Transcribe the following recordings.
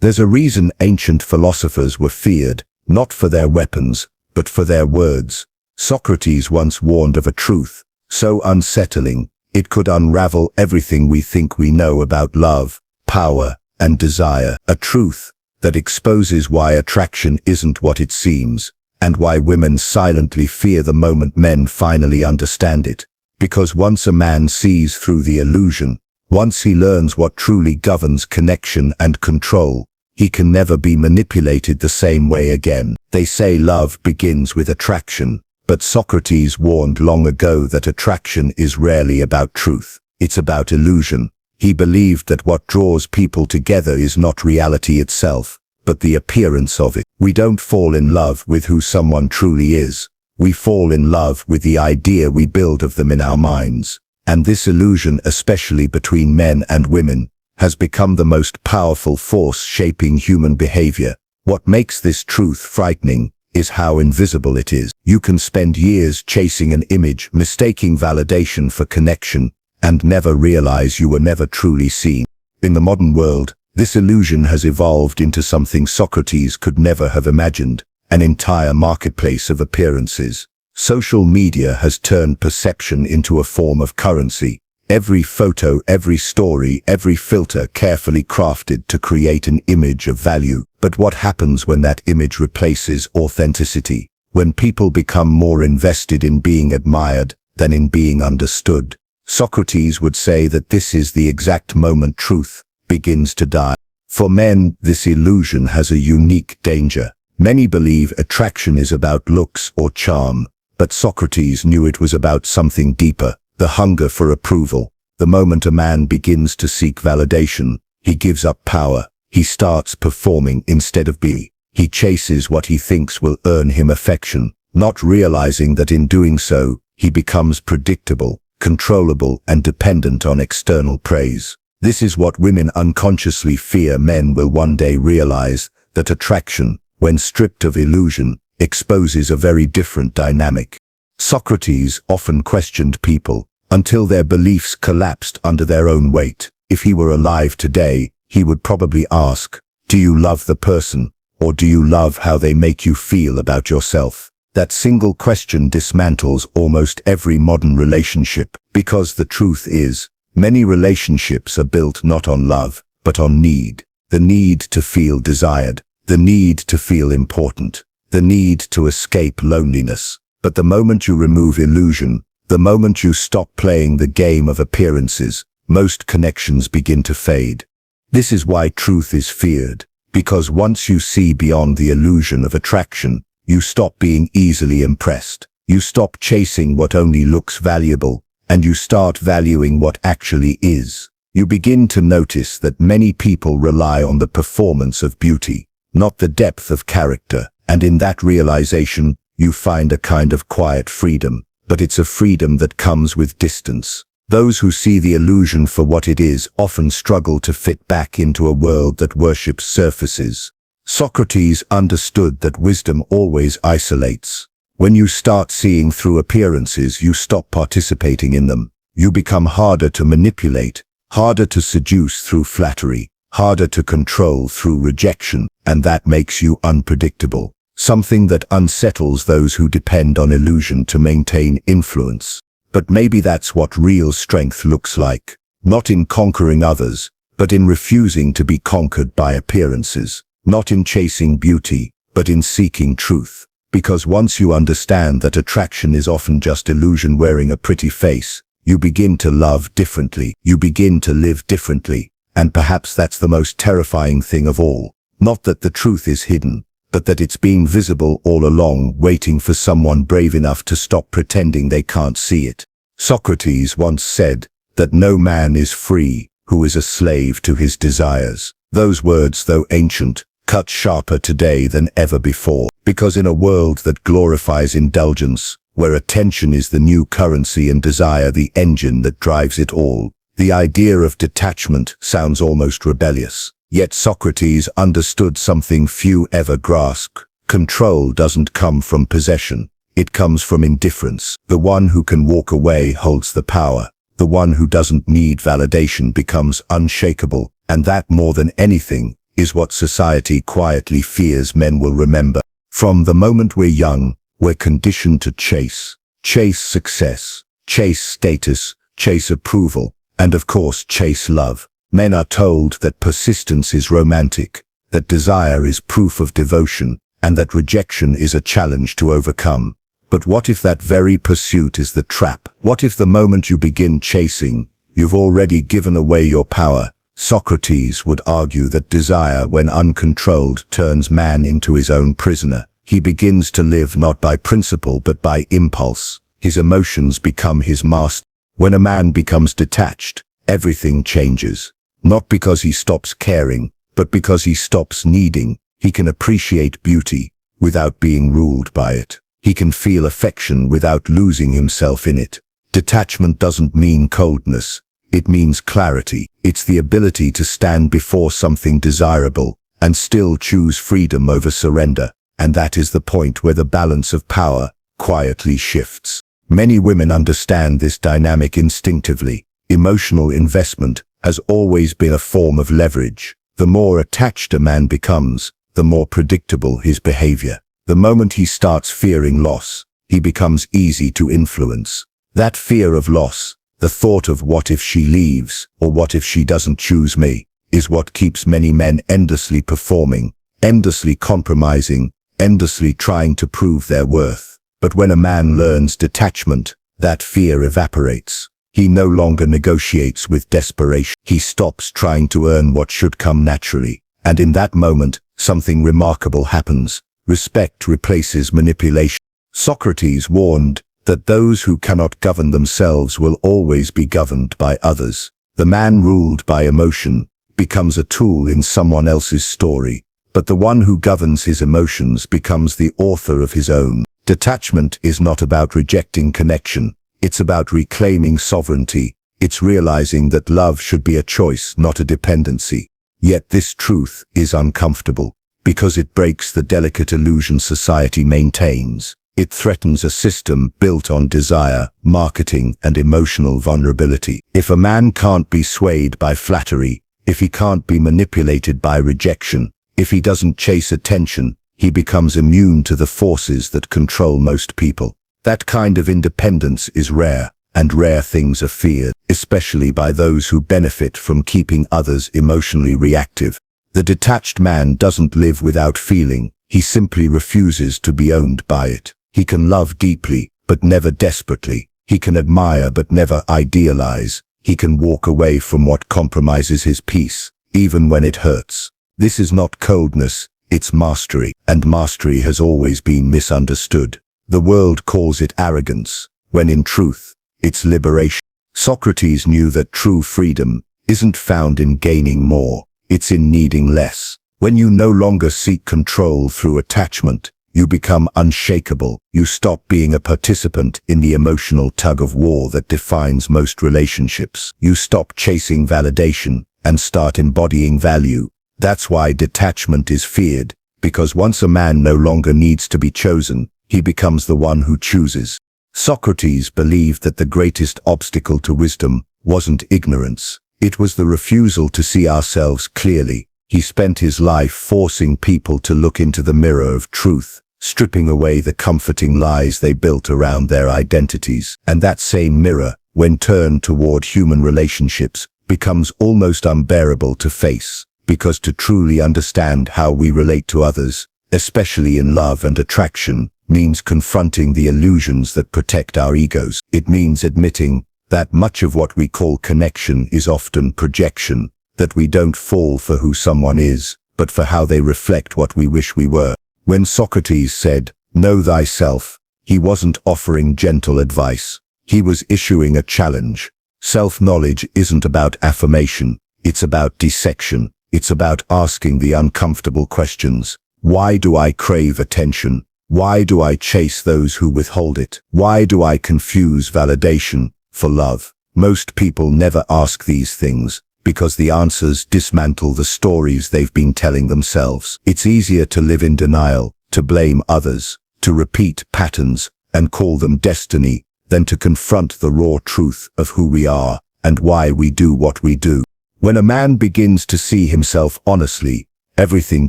There's a reason ancient philosophers were feared, not for their weapons, but for their words. Socrates once warned of a truth, so unsettling, it could unravel everything we think we know about love, power, and desire. A truth that exposes why attraction isn't what it seems, and why women silently fear the moment men finally understand it. Because once a man sees through the illusion, once he learns what truly governs connection and control, he can never be manipulated the same way again. They say love begins with attraction, but Socrates warned long ago that attraction is rarely about truth. It's about illusion. He believed that what draws people together is not reality itself, but the appearance of it. We don't fall in love with who someone truly is. We fall in love with the idea we build of them in our minds. And this illusion, especially between men and women, has become the most powerful force shaping human behavior. What makes this truth frightening is how invisible it is. You can spend years chasing an image, mistaking validation for connection, and never realize you were never truly seen. In the modern world, this illusion has evolved into something Socrates could never have imagined, an entire marketplace of appearances. Social media has turned perception into a form of currency. Every photo, every story, every filter carefully crafted to create an image of value. But what happens when that image replaces authenticity? When people become more invested in being admired than in being understood? Socrates would say that this is the exact moment truth begins to die. For men, this illusion has a unique danger. Many believe attraction is about looks or charm, but Socrates knew it was about something deeper, the hunger for approval. The moment a man begins to seek validation, he gives up power. He starts performing instead of being. He chases what he thinks will earn him affection, not realizing that in doing so, he becomes predictable, controllable, and dependent on external praise. This is what women unconsciously fear. Men will one day realize that attraction, when stripped of illusion, exposes a very different dynamic. Socrates often questioned people until their beliefs collapsed under their own weight. If he were alive today, he would probably ask, do you love the person, or do you love how they make you feel about yourself? That single question dismantles almost every modern relationship, because the truth is, many relationships are built not on love, but on need. The need to feel desired, the need to feel important, the need to escape loneliness. But the moment you remove illusion, the moment you stop playing the game of appearances, most connections begin to fade. This is why truth is feared, because once you see beyond the illusion of attraction, you stop being easily impressed. You stop chasing what only looks valuable, and you start valuing what actually is. You begin to notice that many people rely on the performance of beauty, not the depth of character, and in that realization, you find a kind of quiet freedom, but it's a freedom that comes with distance. Those who see the illusion for what it is often struggle to fit back into a world that worships surfaces. Socrates understood that wisdom always isolates. When you start seeing through appearances, you stop participating in them. You become harder to manipulate, harder to seduce through flattery, harder to control through rejection, and that makes you unpredictable. Something that unsettles those who depend on illusion to maintain influence. But maybe that's what real strength looks like. Not in conquering others, but in refusing to be conquered by appearances. Not in chasing beauty, but in seeking truth. Because once you understand that attraction is often just illusion wearing a pretty face, you begin to love differently. You begin to live differently. And perhaps that's the most terrifying thing of all. Not that the truth is hidden, but that it's being visible all along, waiting for someone brave enough to stop pretending they can't see it. Socrates once said that no man is free who is a slave to his desires. Those words, though ancient, cut sharper today than ever before, because in a world that glorifies indulgence, where attention is the new currency and desire the engine that drives it all, the idea of detachment sounds almost rebellious. Yet Socrates understood something few ever grasp. Control doesn't come from possession. It comes from indifference. The one who can walk away holds the power. The one who doesn't need validation becomes unshakable. And that, more than anything, is what society quietly fears men will remember. From the moment we're young, we're conditioned to chase success, chase status, chase approval, and of course chase love. Men are told that persistence is romantic, that desire is proof of devotion, and that rejection is a challenge to overcome. But what if that very pursuit is the trap? What if the moment you begin chasing, you've already given away your power? Socrates would argue that desire, when uncontrolled, turns man into his own prisoner. He begins to live not by principle but by impulse. His emotions become his master. When a man becomes detached, everything changes. Not because he stops caring, but because he stops needing. He can appreciate beauty without being ruled by it. He can feel affection without losing himself in it. Detachment doesn't mean coldness. It means clarity. It's the ability to stand before something desirable and still choose freedom over surrender. And that is the point where the balance of power quietly shifts. Many women understand this dynamic instinctively. Emotional investment has always been a form of leverage. The more attached a man becomes, the more predictable his behavior. The moment he starts fearing loss, he becomes easy to influence. That fear of loss, the thought of what if she leaves, or what if she doesn't choose me, is what keeps many men endlessly performing, endlessly compromising, endlessly trying to prove their worth. But when a man learns detachment, that fear evaporates. He no longer negotiates with desperation. He stops trying to earn what should come naturally. And in that moment, something remarkable happens. Respect replaces manipulation. Socrates warned that those who cannot govern themselves will always be governed by others. The man ruled by emotion becomes a tool in someone else's story, but the one who governs his emotions becomes the author of his own. Detachment is not about rejecting connection. It's about reclaiming sovereignty. It's realizing that love should be a choice, not a dependency. Yet this truth is uncomfortable, because it breaks the delicate illusion society maintains. It threatens a system built on desire, marketing, and emotional vulnerability. If a man can't be swayed by flattery, if he can't be manipulated by rejection, if he doesn't chase attention, he becomes immune to the forces that control most people. That kind of independence is rare, and rare things are feared, especially by those who benefit from keeping others emotionally reactive. The detached man doesn't live without feeling. He simply refuses to be owned by it. He can love deeply, but never desperately. He can admire but never idealize. He can walk away from what compromises his peace, even when it hurts. This is not coldness, it's mastery, and mastery has always been misunderstood. The world calls it arrogance, when in truth, it's liberation. Socrates knew that true freedom isn't found in gaining more, it's in needing less. When you no longer seek control through attachment, you become unshakable. You stop being a participant in the emotional tug-of-war that defines most relationships. You stop chasing validation and start embodying value. That's why detachment is feared, because once a man no longer needs to be chosen, he becomes the one who chooses. Socrates believed that the greatest obstacle to wisdom wasn't ignorance. It was the refusal to see ourselves clearly. He spent his life forcing people to look into the mirror of truth, stripping away the comforting lies they built around their identities. And that same mirror, when turned toward human relationships, becomes almost unbearable to face, because to truly understand how we relate to others, especially in love and attraction, means confronting the illusions that protect our egos. It means admitting that much of what we call connection is often projection, that we don't fall for who someone is, but for how they reflect what we wish we were. When Socrates said, "Know thyself," he wasn't offering gentle advice. He was issuing a challenge. Self-knowledge isn't about affirmation, it's about dissection. It's about asking the uncomfortable questions. Why do I crave attention? Why do I chase those who withhold it? Why do I confuse validation for love? Most people never ask these things, because the answers dismantle the stories they've been telling themselves. It's easier to live in denial, to blame others, to repeat patterns, and call them destiny, than to confront the raw truth of who we are and why we do what we do. When a man begins to see himself honestly, everything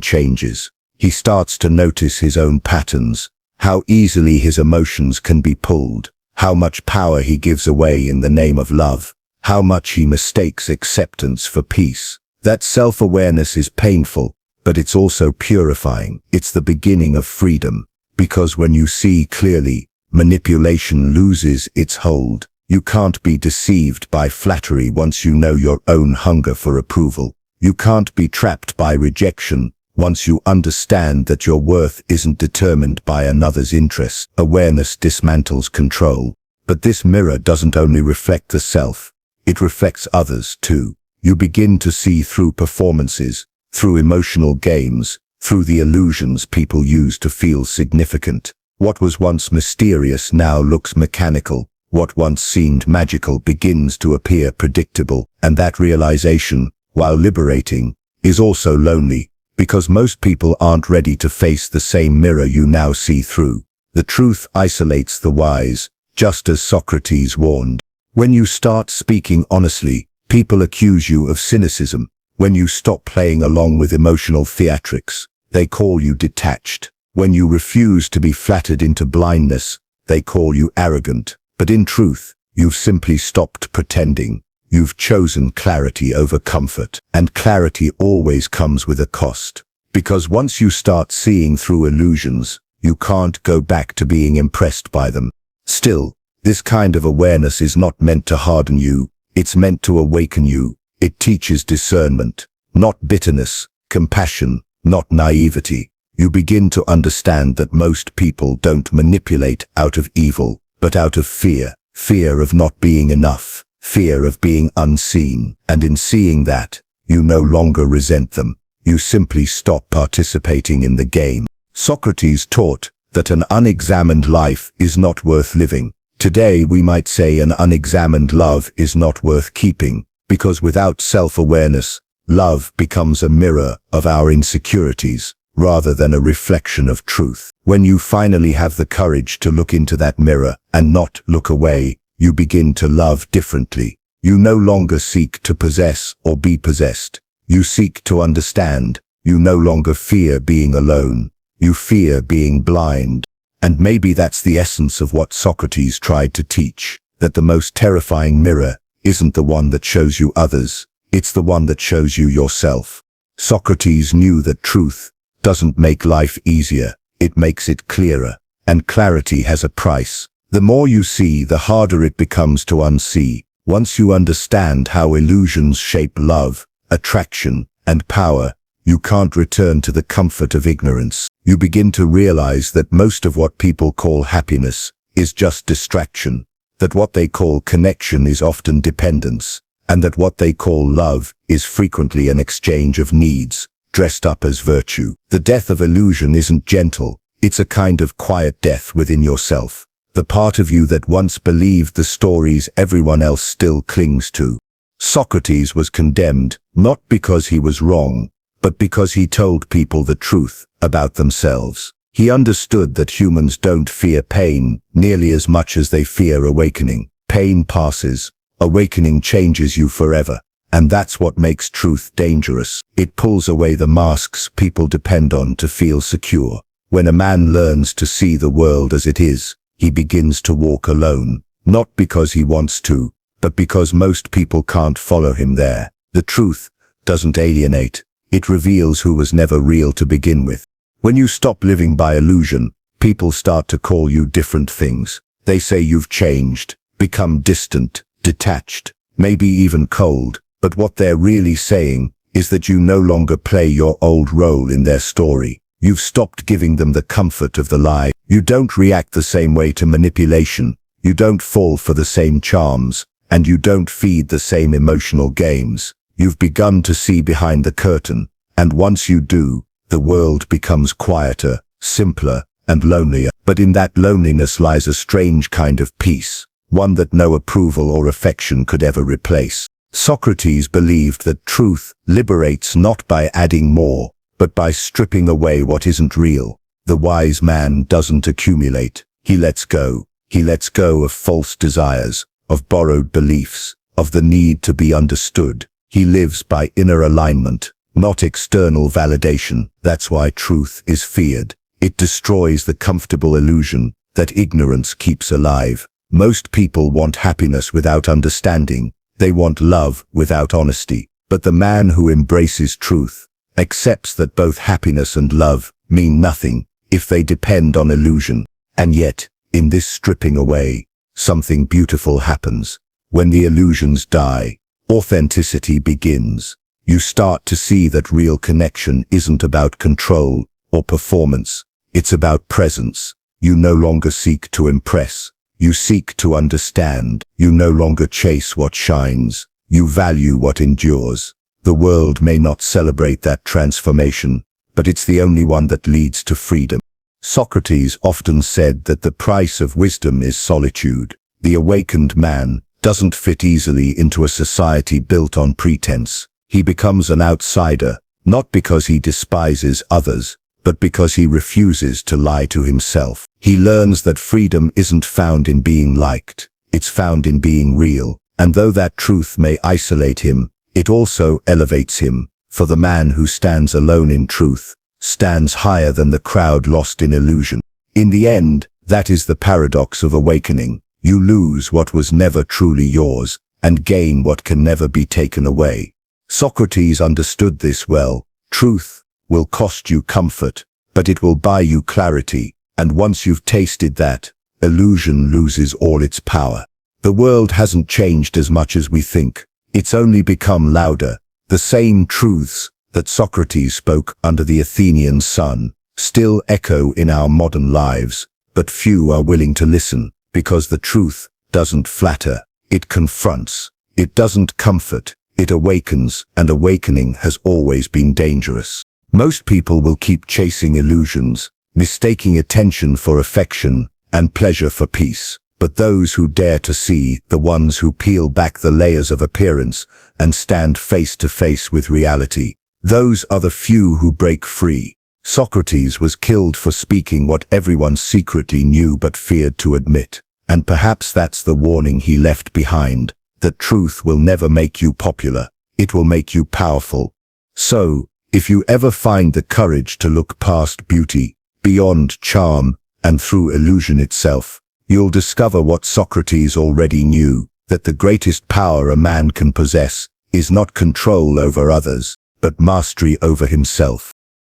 changes. He starts to notice his own patterns, how easily his emotions can be pulled, how much power he gives away in the name of love, how much he mistakes acceptance for peace. That self-awareness is painful, but it's also purifying. It's the beginning of freedom, because when you see clearly, manipulation loses its hold. You can't be deceived by flattery once you know your own hunger for approval. You can't be trapped by rejection once you understand that your worth isn't determined by another's interests. Awareness dismantles control. But this mirror doesn't only reflect the self, it reflects others too. You begin to see through performances, through emotional games, through the illusions people use to feel significant. What was once mysterious now looks mechanical. What once seemed magical begins to appear predictable, and that realization, while liberating, is also lonely, because most people aren't ready to face the same mirror you now see through. The truth isolates the wise, just as Socrates warned. When you start speaking honestly, people accuse you of cynicism. When you stop playing along with emotional theatrics, they call you detached. When you refuse to be flattered into blindness, they call you arrogant. But in truth, you've simply stopped pretending. You've chosen clarity over comfort, and clarity always comes with a cost. Because once you start seeing through illusions, you can't go back to being impressed by them. Still, this kind of awareness is not meant to harden you, it's meant to awaken you. It teaches discernment, not bitterness, compassion, not naivety. You begin to understand that most people don't manipulate out of evil, but out of fear. Fear of not being enough, fear of being unseen. And in seeing that, you no longer resent them. You simply stop participating in the game. Socrates taught that an unexamined life is not worth living. Today we might say an unexamined love is not worth keeping, because without self-awareness, love becomes a mirror of our insecurities, rather than a reflection of truth. When you finally have the courage to look into that mirror and not look away, you begin to love differently. You no longer seek to possess or be possessed. You seek to understand. You no longer fear being alone. You fear being blind. And maybe that's the essence of what Socrates tried to teach, that the most terrifying mirror isn't the one that shows you others, it's the one that shows you yourself. Socrates knew that truth doesn't make life easier, it makes it clearer, and clarity has a price. The more you see, the harder it becomes to unsee. Once you understand how illusions shape love, attraction, and power, you can't return to the comfort of ignorance. You begin to realize that most of what people call happiness is just distraction, that what they call connection is often dependence, and that what they call love is frequently an exchange of needs, dressed up as virtue. The death of illusion isn't gentle, it's a kind of quiet death within yourself. The part of you that once believed the stories everyone else still clings to. Socrates was condemned, not because he was wrong, but because he told people the truth about themselves. He understood that humans don't fear pain nearly as much as they fear awakening. Pain passes, awakening changes you forever. And that's what makes truth dangerous. It pulls away the masks people depend on to feel secure. When a man learns to see the world as it is, he begins to walk alone, not because he wants to, but because most people can't follow him there. The truth doesn't alienate, it reveals who was never real to begin with. When you stop living by illusion, people start to call you different things. They say you've changed, become distant, detached, maybe even cold, but what they're really saying is that you no longer play your old role in their story. You've stopped giving them the comfort of the lie. You don't react the same way to manipulation. You don't fall for the same charms, and you don't feed the same emotional games. You've begun to see behind the curtain, and once you do, the world becomes quieter, simpler, and lonelier. But in that loneliness lies a strange kind of peace, one that no approval or affection could ever replace. Socrates believed that truth liberates not by adding more, but by stripping away what isn't real. The wise man doesn't accumulate, he lets go. He lets go of false desires, of borrowed beliefs, of the need to be understood. He lives by inner alignment, not external validation. That's why truth is feared. It destroys the comfortable illusion that ignorance keeps alive. Most people want happiness without understanding. They want love without honesty. But the man who embraces truth accepts that both happiness and love mean nothing if they depend on illusion. And yet, in this stripping away, something beautiful happens. When the illusions die, authenticity begins. You start to see that real connection isn't about control or performance. It's about presence. You no longer seek to impress. You seek to understand. You no longer chase what shines. You value what endures. The world may not celebrate that transformation, but it's the only one that leads to freedom. Socrates often said that the price of wisdom is solitude. The awakened man doesn't fit easily into a society built on pretense. He becomes an outsider, not because he despises others, but because he refuses to lie to himself. He learns that freedom isn't found in being liked. It's found in being real. And though that truth may isolate him, it also elevates him. For the man who stands alone in truth stands higher than the crowd lost in illusion. In the end, that is the paradox of awakening. You lose what was never truly yours, and gain what can never be taken away. Socrates understood this well. Truth will cost you comfort, but it will buy you clarity, and once you've tasted that, illusion loses all its power. The world hasn't changed as much as we think. It's only become louder. The same truths that Socrates spoke under the Athenian sun still echo in our modern lives, but few are willing to listen, because the truth doesn't flatter, it confronts. It doesn't comfort, it awakens, and awakening has always been dangerous. Most people will keep chasing illusions, mistaking attention for affection and pleasure for peace. But those who dare to see, the ones who peel back the layers of appearance and stand face to face with reality, those are the few who break free. Socrates was killed for speaking what everyone secretly knew but feared to admit. And perhaps that's the warning he left behind, that truth will never make you popular, it will make you powerful. So, if you ever find the courage to look past beauty, beyond charm, and through illusion itself, you'll discover what Socrates already knew, that the greatest power a man can possess is not control over others, but mastery over himself.